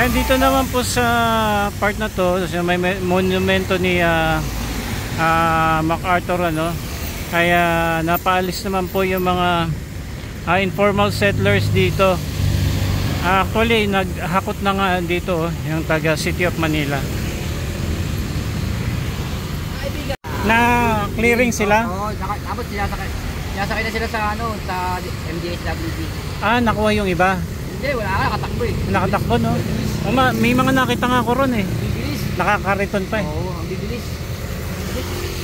Ayan, dito naman po sa part na to, may monumento ni MacArthur, ano. Kaya napaalis naman po yung mga informal settlers dito. Actually, naghakot na nga dito yung taga City of Manila. Na clearing sila? Oo, tapos sinasakay na sila sa MDSWD. Nakuha yung iba? Hindi, wala ka, nakatakbo eh. Nakatakbo, no? May mga nakita nga ako ron eh. Bibilis. Nakakariton pa eh. Oo, ang bibilis.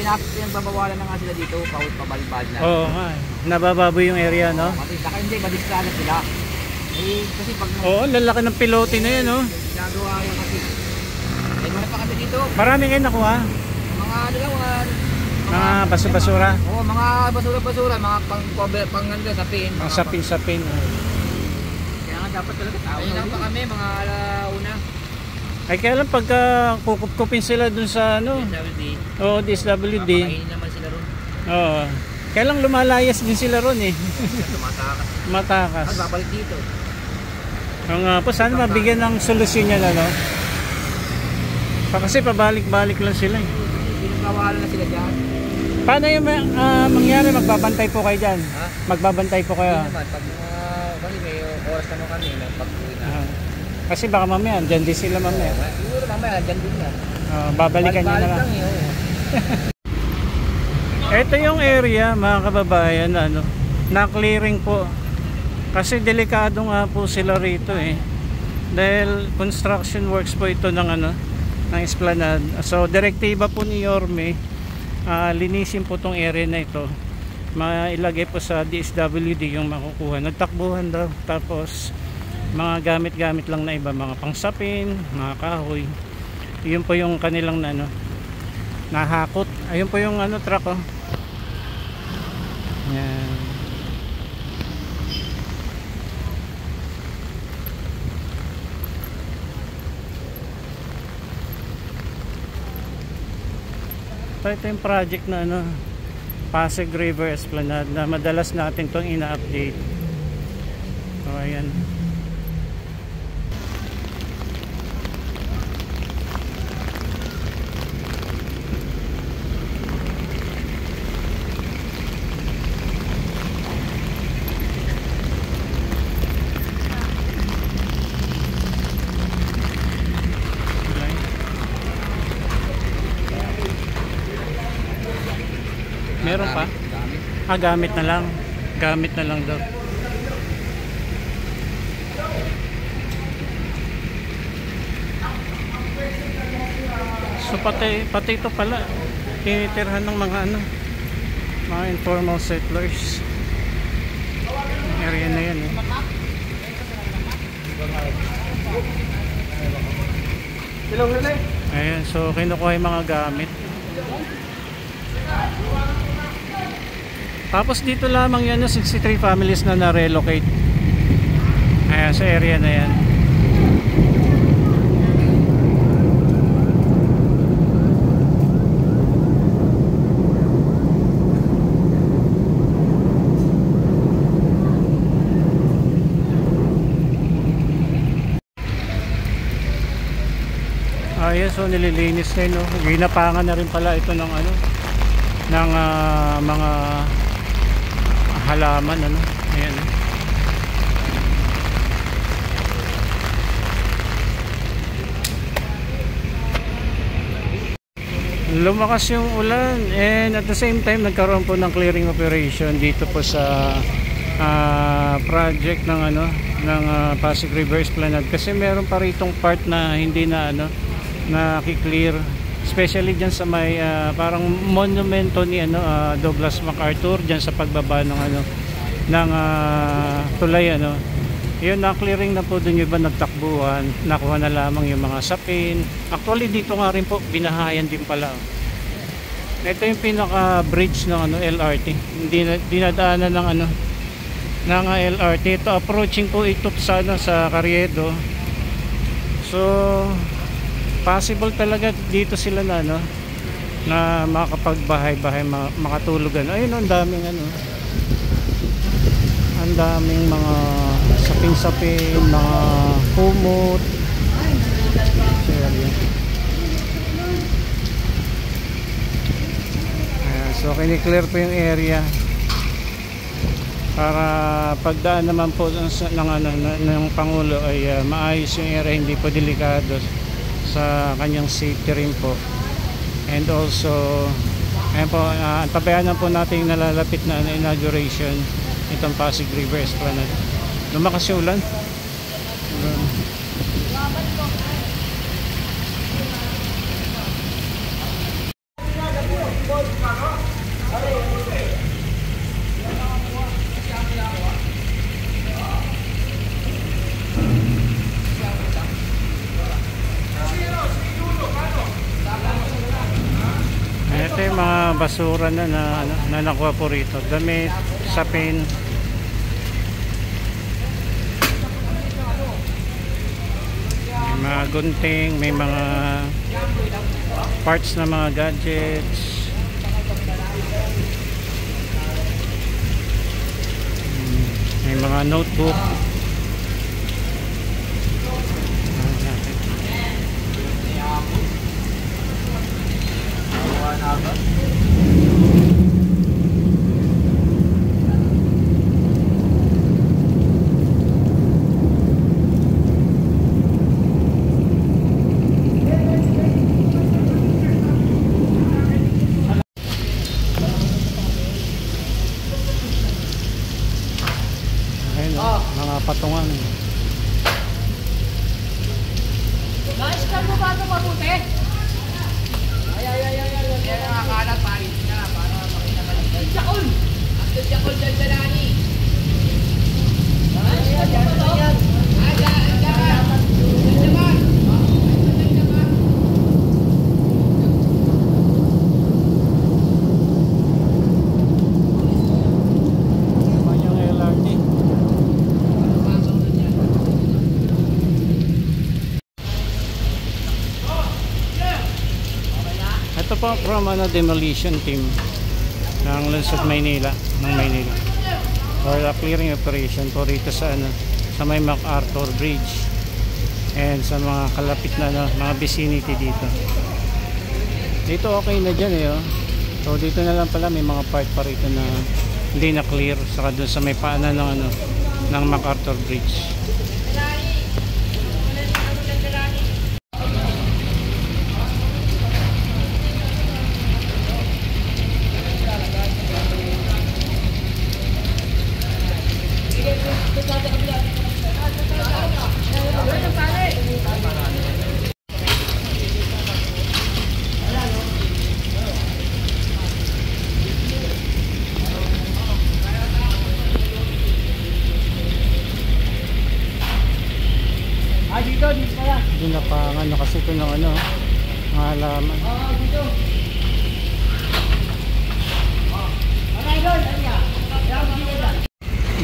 Pinagbabawalan na nga sila dito, pabalik-balik na. Oo nga, nabababoy yung area, no? Saka hindi, madistrana sila. Kasi pag... Oo, lalaki ng pilote na yan, no? Ginagawa yun kasi. Eh, wala pa kami dito. Marami kayo nakuha? Mga ano lang, mga basura-basura? Oo, mga basura-basura, mga sapin. Mga sapin. Kaya nga dapat talaga tao. Ayun lang pa kami, mga alauna. Ay kaya lang pagka kukupkupin sila dun sa ano? DSWD. Oo, DSWD. Makainin naman sila ron. Oo. Kaya lang lumalayas din sila ron eh. Tumatakas. Matakas. At babalik dito. Po, sana mabigyan ng solusyon yan, ano? Kasi pabalik-balik lang sila eh. Pinagkawalan na sila dyan. Paano yung mangyari? Magbabantay po kayo dyan? Ha? Magbabantay po kayo? Hindi naman, pag may oras naman kami, pag-uwi na. Kasi baka mamaya, dyan din sila mamaya. Siguro mamaya, dyan din yan. Babalikan nyo na lang. Ito yung area, mga kababayan, na clearing po. Kasi delikado nga po sila rito eh. Dahil construction works po ito ng ng esplanade. So direktiba po ni Yorme, linisin po tong area na ito. Mailagay po sa DSWD yung makukuha. Nagtakbuhan daw. Tapos mga gamit-gamit lang na iba, mga pangsapin, mga kahoy. Yun po yung kanilang nahakot. Ayun po yung truck oh. Yan. Ito yung project na Pasig River Esplanade na madalas natin itong ina-update. So ayan. Meron pa? Gamit na lang. Gamit na lang daw. So pati ito pala tinitirhan ng mga mga informal settlers. Yung area na yan eh. Ayan, so kinukuha yung mga gamit. Tapos dito lamang yan 63 families na na-relocate. Ayan, sa area na yan. Ayan, so nililinis na yun. Ginapangan na rin pala ito ng ng mga halaman ayan lumakas yung ulan and at the same time nagkaroon po ng clearing operation dito po sa project ng ng Pasig River Esplanade kasi meron pa ritong part na hindi na na-clear, especially dyan sa may parang monumento ni Douglas MacArthur dyan sa pagbaba ng ng tulay yun, na clearing na po dun yung iba nagtakbuhan, nakuha na lamang yung mga sapin. Actually dito nga rin po binahayan din pala. Ito yung pinaka bridge ng LRT, dinadaanan ng ng LRT. Ito approaching po ito sana sa Carriedo. So possible talaga dito sila na makapagbahay-bahay, makatulog ayun, ang daming ang daming mga sapin-sapin, mga kumot. So kiniklear po yung area para pagdaan naman po ng Pangulo ay maayos yung area, hindi po delikado sa kanyang safety rin po. And also ayan po, tabayanan po natin yung nalalapit na inauguration itong Pasig River Esplanade. Lumakas yung ulan. Ito yung mga basura na nakuha po rito. Damit, sapin. May mga gunting, may mga parts na mga gadgets. May mga notebook. Mga patungan. Guys, kan mo ba ito mabuti? Ay. Yan ang akalat, parin na para makita ka lang. Ang Jakol! Ang Jakol dyan sa nani. Yan. Ito po from demolition team ng Lungsod Maynila, for the clearing operation po rito sa sa may MacArthur Bridge and sa mga kalapit na mga vicinity dito. Dito okay na dyan oh. So dito na lang pala may mga part pa rito na hindi na clear, saka dun sa may paanan ng MacArthur Bridge. Dito pala. Hindi na pa kasi ito ng mga halaman. Dito.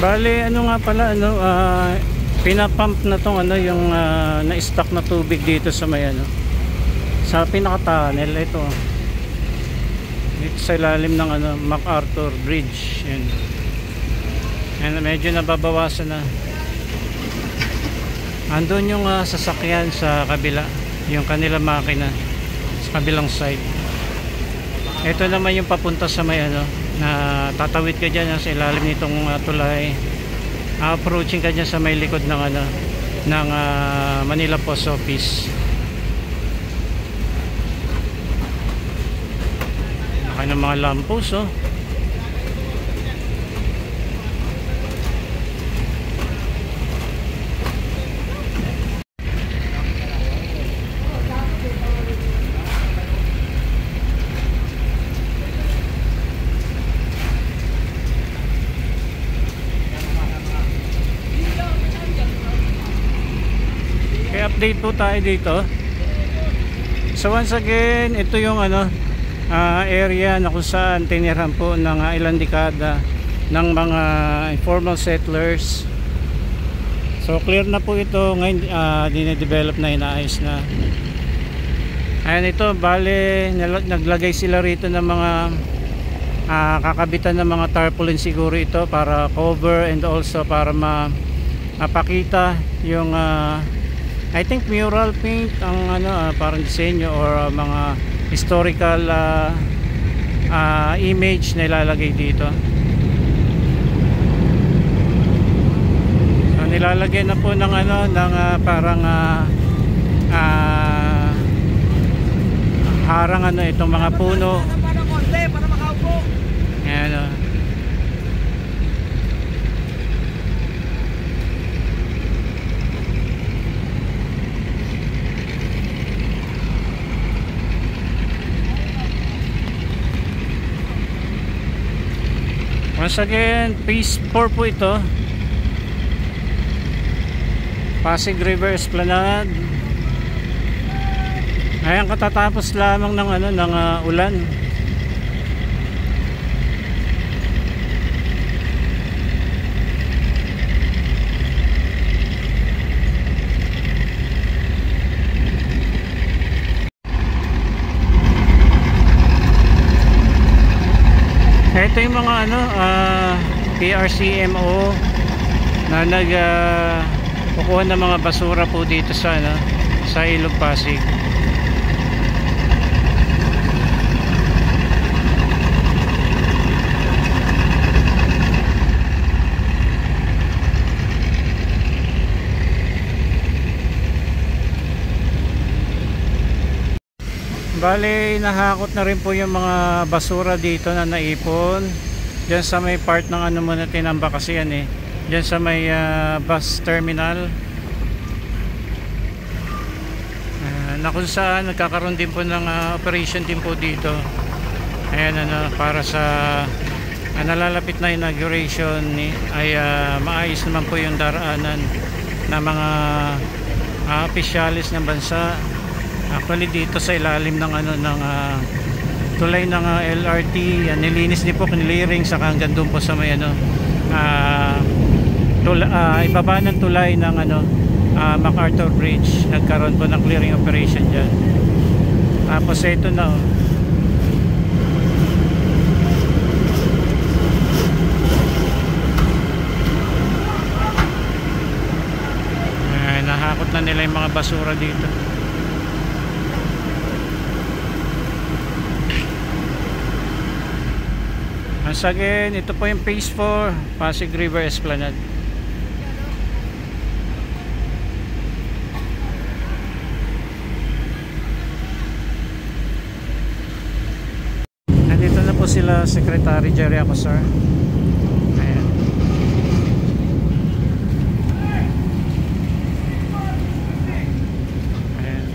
Bale, nga pala, pinapump na tong yung na-stock na tubig dito sa may sa pinaka-tunnel ito. Dito sa ilalim ng MacArthur Bridge. Yan. And medyo nababawasan na. Andun yung sasakyan sa kabila, yung kanila makina sa kabilang side. Ito naman yung papunta sa may na tatawid ka dyan sa ilalim nitong tulay. Approaching ka dyan sa may likod ng ng Manila Post Office. Naka ng mga lampos oh. Update po tayo dito. So once again, ito yung area na kung saan tinirahan po ng ilang dekada ng mga informal settlers. So clear na po ito ngayon, dine-develop na, inaayos na. Ayan, ito bale naglagay sila rito ng mga kakabitan ng mga tarpaulin siguro ito para cover and also para mapakita yung I think mural paint ang parang disenyo or mga historical image na ilalagay dito. So nilalagay na po ng ano ng parang harang ano itong mga puno. Para makaupo. Ayan o. Once again, phase 4 po ito. Pasig River Esplanade. Ayan, katatapos lamang ng ano ng ulan. Ito yung mga ano PRCMO na kukuha ng mga basura po dito sa ano sa Ilog Pasig. Bale, nahakot na rin po yung mga basura dito na naipon diyan sa may part ng ano muna tinamba kasi yan eh, diyan sa may bus terminal na kung saan nagkakaroon din po ng operation din po dito. Ayan ano, para sa nalalapit na inauguration ay maayos naman po yung daraanan na mga opisyalis ng bansa. Actually dito sa ilalim ng ano ng tulay ng LRT, nilinis din po, kinilearing saka hanggang doon po sa may ano ibaba ng tulay ng ano MacArthur Bridge, nagkaroon po ng clearing operation diyan. Tapos ito na nahakot na nila yung mga basura dito. Once again, ito po yung phase 4 Pasig River Esplanade. Nandito na po sila Secretary Jerry Acosar. Ayan. Ayan.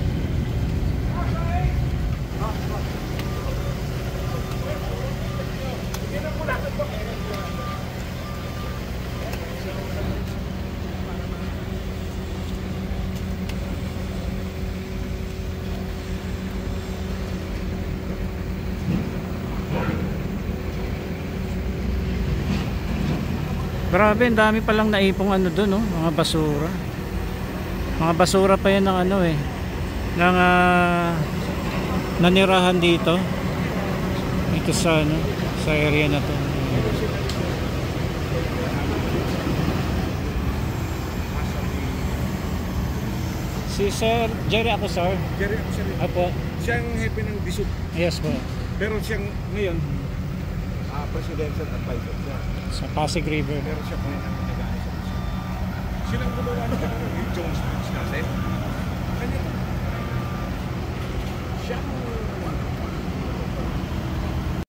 Grabe, ang dami palang naipong ano doon, no? Mga basura. Mga basura pa yan ng ano eh. Ng nanirahan dito. Ito sa ano, sa area na to. Si Sir Jerry Acosar. Jerry Acosar. Apo. Siya ang hepe ng DSUD. Yes po. Pero siyang ngayon presidential advisor siya. Sa Pasig River. Pero siya po yung nag-ano sa DSUD. Silang gumawa ng yung Jones Bridge natin. Kanya siya